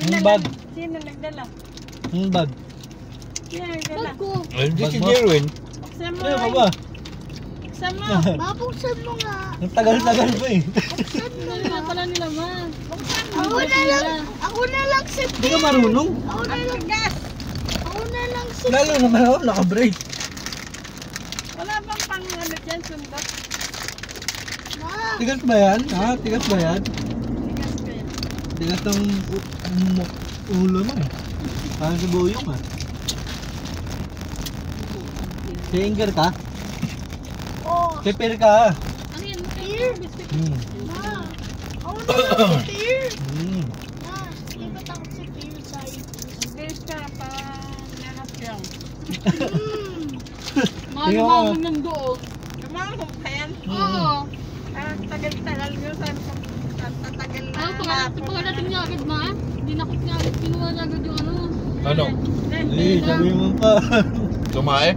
Yung bag. Sino nagdala? Yung bag. Sino nagdala? Bag ko. Ay, di si Jerwin. Buksan mo. Ano ka ba? Buksan mo. Mabuksan mo nga. Ang tagal-tagal pa eh. Buksan mo Ano nga. na pala nila ma? Buksan mo. Ako na lang si Hindi ka marunong. Ako na Ang lang. gas. Ako na lang si Lalo naman ako, naka-brace. Wala bang pang ano dyan, sundot? Ma. Tigas ba yan? Ha? Tigas ba yan? Tigas ko yan. Tigas ng ulo mo eh. Parang si Boyong ah. Singer ka? Oh. Sipir ka. Ano yan? Beer. Hmm. Ma. Ako na lang si Beer. Hmm. Ma. Lipat ako si Beer sa'yo. Bilis ka pa nanap yan. Tingnan mo. ng doon. Lumamang pa yan? Oo. Tagal-tagal yun. Sabi ko, tatagal na. Pagkadating niya agad, ma. Hindi na ko niya agad kinuha niya agad yung ano. Ano? Hindi, sabi mo pa. Tumae?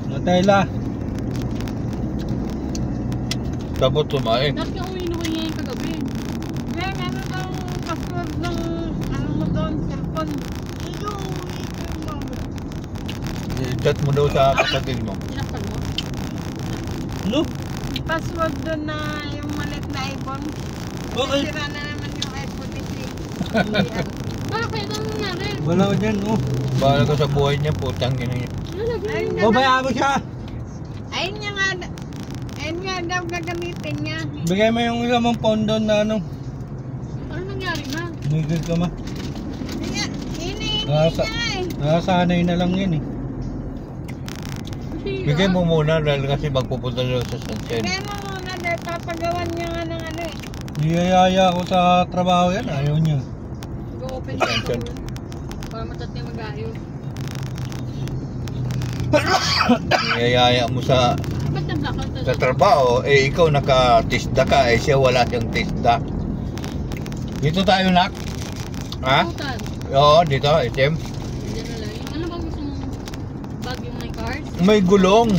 Nutella. Tapos tumae. Dapat nga uwi niya yung kagabi. Yan, ano daw password ng ano mo doon, cellphone. Ito, uwi ko mo. I-chat mo daw sa kapatid mo. Tinakpan mo? Ano? Password doon na yung malit na iPhone. Okay. Sira na naman yung iPhone ni si. Bakit? Ano nangyari? Wala ko dyan, oh. Bahala ka sa buhay niya, putang ina niya. Ayun nga, Babayaan mo siya. ayun nga nga, ayun nga daw gagamitin niya. Bigay mo yung isa mong pondo na ano. Ano nangyari, ma? Migil ka ma. Hindi nga, iniinit Nasa- niya eh. Nakasanay na lang yan eh. Bigay mo muna dahil kasi magpupunta daw sa sunshine. Kaya mo muna dahil papagawan niya nga ng ano eh. Niyayaya ko sa trabaho yan, ayaw niya. Go-open Saan, ka saan? para matat niya mag-ayos. Niyayaya mo sa Ba't na-blackout na? trabaho, eh ikaw naka-tisda ka, eh siya wala siyang tisda. Dito tayo, nak. Ha? Butan. Oo, dito, SM. Diyan na lang. Ano bang gusto mong bag yung may cars? May gulong.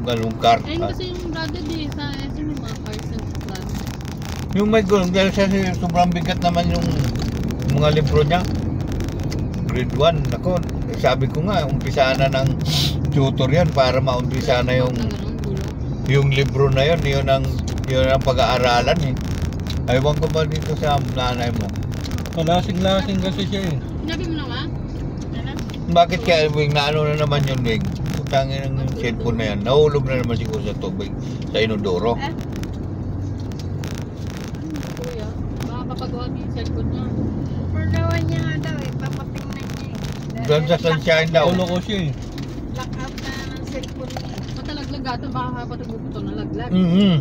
Galong car. Ayun kasi yung brother di sa SM yung mga cars and plan. Yung may gulong, dahil siya sobrang bigat naman yung mga libro niya. Grade 1. Ako, sabi ko nga, umpisa na ng tutor yan para maumpisa na yung Na ganun, gulo. yung libro na yun ang pag-aaralan eh. Aywan ko ba dito sa nanay mo? Palasing-lasing kasi siya eh. Sinabi mo na, ma? Ano? Bakit kaya wing na ano na naman yung wing? Putangin ng cellphone na yan. Nahulog na naman siguro sa tubig sa inodoro. Ah, Kuya, baka papagawa niya yung cellphone niya. pagawan niya nga daw eh. Papatingnan niya eh. Doon sa sunshine daw. Ulo ko siya eh. Blackout na ng cellphone niya. Matalaglag ata, baka kapatid mo ito nalaglag. Mhm.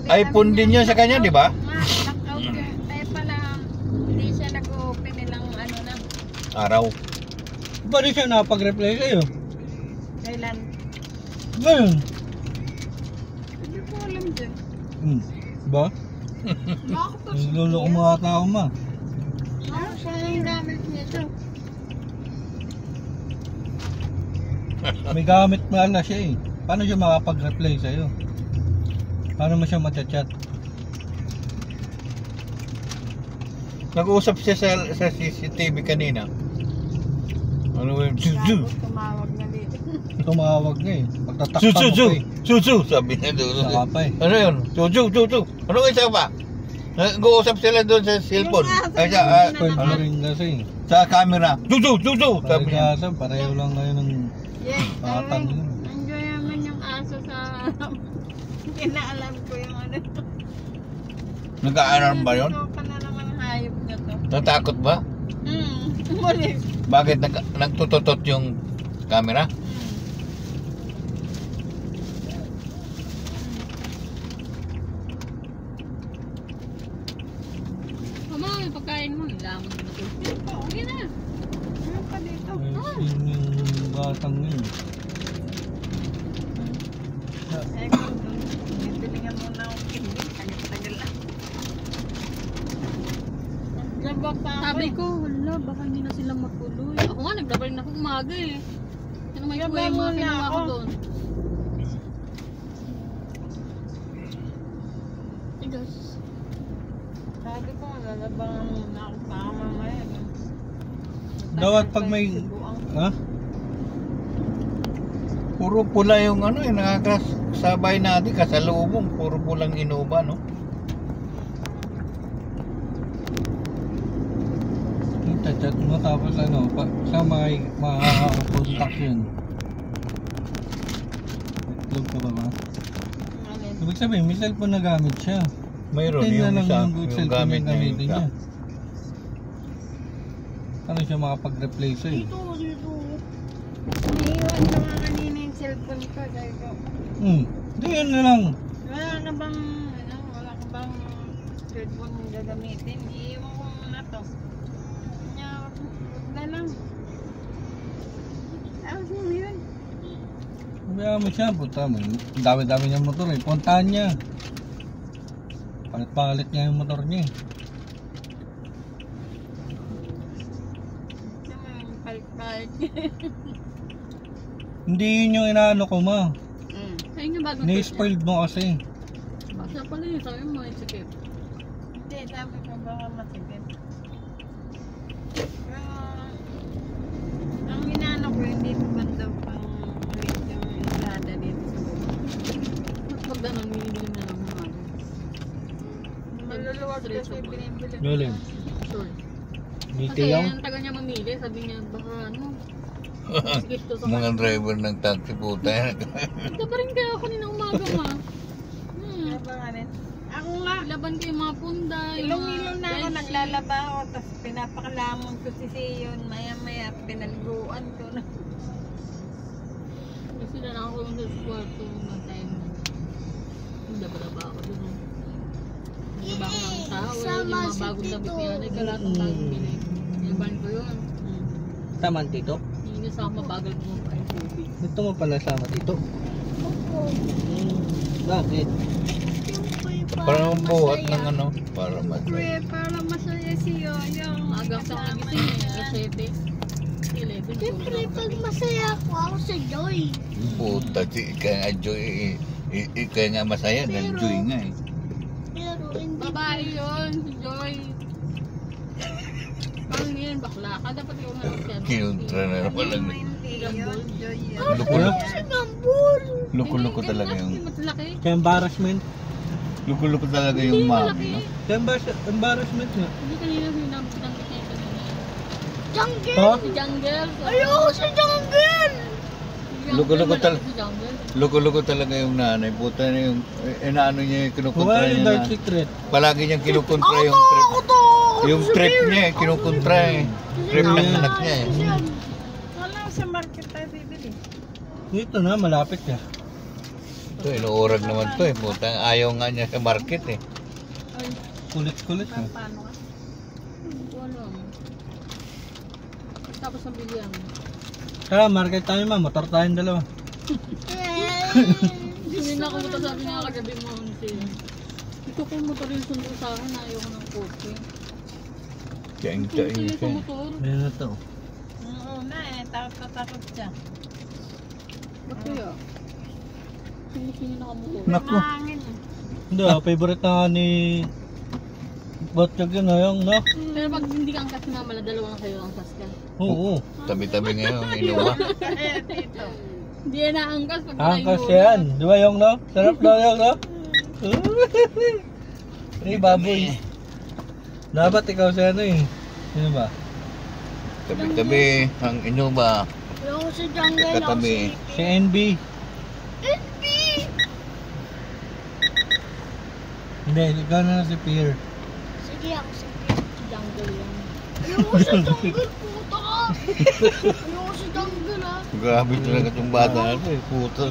iPhone din yun sa kanya, di ba? Blackout yun. Kaya pala, hindi siya nag-open nilang ano na. Araw. Ba rin siya napag-reply sa'yo? Kailan? Ngayon. Hindi ko alam dyan. Ba? Bakit Niloloko mga tao ma. ano siya yung gamit niya ito? May gamit pa na siya eh. Paano siya makapag-reply sa'yo? Paano mo siya matchat? Nag-uusap siya sa CCTV kanina. Ano yung Zuzu? Tapos tumawag na dito. Tumawag na eh. Pagtatakpan Zuzu! mo pa eh. Zuzu! Sabi niya doon. Saka pa eh. Ano yun? Zuzu! Zuzu! Ano isa pa? Nag-uusap sila doon sa cellphone. Ay, Ano rin kasi eh. sa camera. Zuzu! Zuzu! Sabi niya. Parehasa, pareho lang kayo ng Yes, batang yun. enjoy naman yung aso sa kinaalam ko yung ano. Nag-aaral ba yun? Ito ka na naman hayop na to. Natakot ba? Umalis. Bakit nagtututot yung camera? Mama, yung pagkain mo, nilamon mo na ito. Okay na. Ano pa dito? Yun yung batang yun. Eh, kung doon, bibilingan mo na akong hindi. Tagal-tagal lang. Labak pa ako. Sabi ko, wala, baka hindi na sila matuloy. Ako nga, nagdabalin ako umaga eh. Ano may Gaba kuya yung mga muna kinuha ko ako. doon? Tigas. Sabi ko, lalabangan muna ako baka mamaya. Dapat pag may... Ha? Puro pula yung ano eh, nakakasabay natin, kasalubong, puro pulang Innova, no? Chat mo tapos ano, sa makakakontak yun. Itlog ka ba ba? Ibig sabihin, may cellphone na gamit siya. Mayroon Tingnan yung lang isa, yung good yung cellphone gamit yung niya gamitin yung niya. isa. Paano siya makapag-replace eh? Dito. Iniiwan ko nga kanina yung cellphone ko. Sabi ko, Di yun na lang. wala ka bang, wala ka bang cellphone mong gagamitin? Iiwan ko muna to. Kanya, huwag na lang. Ayos mo yun. Kaya mo siya, puta mo. Dami-dami niyang motor eh. Puntahan niya. Palit-palit niya yung motor niya eh. Palit-palit. Hindi yun yung inaano ko ma. Ayun yung bagong Ni-spoiled mo kasi. Basta pala yun, sabi mo, it's okay. Hindi, sabi ko baka matigil. Pero, ang inaano ko, hindi naman daw pang ulit yung entrada dito sa baba. Mas magdanon, minibili na lang mga ano. Maluluwag kasi binibili. Galing. Sorry. Dito Kasi yung... ang taga niya mamili, sabi niya, baka ano, gusto sa Mga kanya. driver ng taxi puta. Ito pa rin kaya kanina umaga ma. Kaya ba nga rin? Ako nga, Laban ko yung mga punda, yung ilong-ilong na ako, Benji. naglalaba ako, tapos pinapakalamon ko si Sion, maya-maya, pinaliguan ko na. Kasi na ako sa kwarto ng time na. Daba-daba ako dun. Daba ako ng tao, yung mga bagong damit niya, nagkalat ng bagong binig. Laban ko yun. Taman tito? Hindi sa ako mabagal mo pa yung tubig. Ito mo pala sama tito. Bakit? Parang buhat ng ano, para Pre, para masaya si Yoyong. Maaga sa nagising eh, alas 7. 11. Siyempre, pag masaya ako sa Joy. puta, si ika nga Joy, ika nga masaya, dahil Joy nga eh. Pero hindi. Babae yun, si Joy. Parang yun, bakla ka. Dapat ikaw nga siya. Kinuntra na naman lang. Hindi yun, Joy yun. Lukulo? Gambul. Luko-luko talaga Hindi yung, mas laki. Kaya embarrassment. luko-luko talaga yung mami, no? Kaya embarrassment nga. Hindi kanina sinabot ng kita yung kanina. Jungle. Ha? Si Jungle. Ayoko sa jungle. Luko-luko Si Jungle. Luko-luko talaga yung nanay, puta na yung, inaano niya yung kinukontra Wala yung niya dark na. secret. Palagi niyang kinukontra yung trip. Yung trip niya eh, kinukontra eh. Trip ng anak niya eh. Wala sa market tayo bibili. Dito na, malapit ka. Ito, inuurag naman to eh, puta. Ayaw nga niya sa market eh. Kulit-kulit ka. Paano ka? Wala. Tapos ang bilihan. Tara, market tayo ma. Motor tayong dalawa. Hindi na ako motor, sabi niya kagabi mo kasi. Ito ko yung motor yung sundo sa akin, ayaw ko ng kotse. Tiyain-tiyain Sige sa siya. motor. Ayan na to. Oo na eh, takot siya. Ba't kaya? Sino nakamotor? Naku. Mahangin eh. Hindi ah, favorite na nga ni Botchag yun ayong no? Pero pag hindi ka angkas na mala, dalawa lang kayo angkas ka. Oo. Tabi-tabi ngayon, inuwa. Eh, dito. Hindi yan naangkas pag wala Angkas yung yan. Di ba yung no? Sarap daw yung no? Ay, baboy. Dapat ikaw sa ano eh. Sino ba? Tabi-tabi, ang inuba. Ayoko sa jungle. Ako Katabi. Si NB. NB. Hindi, ikaw na si Pierre. Sige, ako sa jungle yan. Ayoko sa jungle, puta ka. Ayoko sa jungle, ha. Grabe talaga itong bata na ito eh, puta.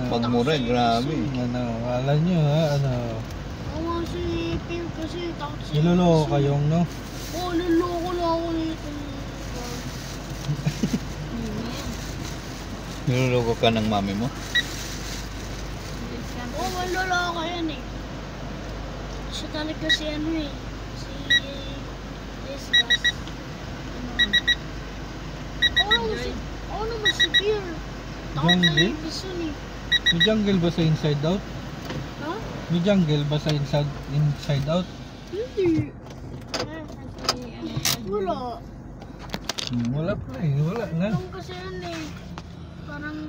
Pagmura, grabe. Ano, alam nyo ha, ano. Ako nga si Pim kasi takot siya. Niloloko kayong no? Oo, niloloko na ako nito. Niluloko ka ng mami mo? Oo, maloloko yan eh. Siya talaga si ano eh. Si Disgas. Oo naman si Beer. Takot sa Jungle? Livisun eh. May jungle ba sa Inside Out? Ha? May jungle ba sa Inside Out? Hindi. Kasi ano pa. Wala. Wala pa eh, wala na. Yung kasi yan eh. Parang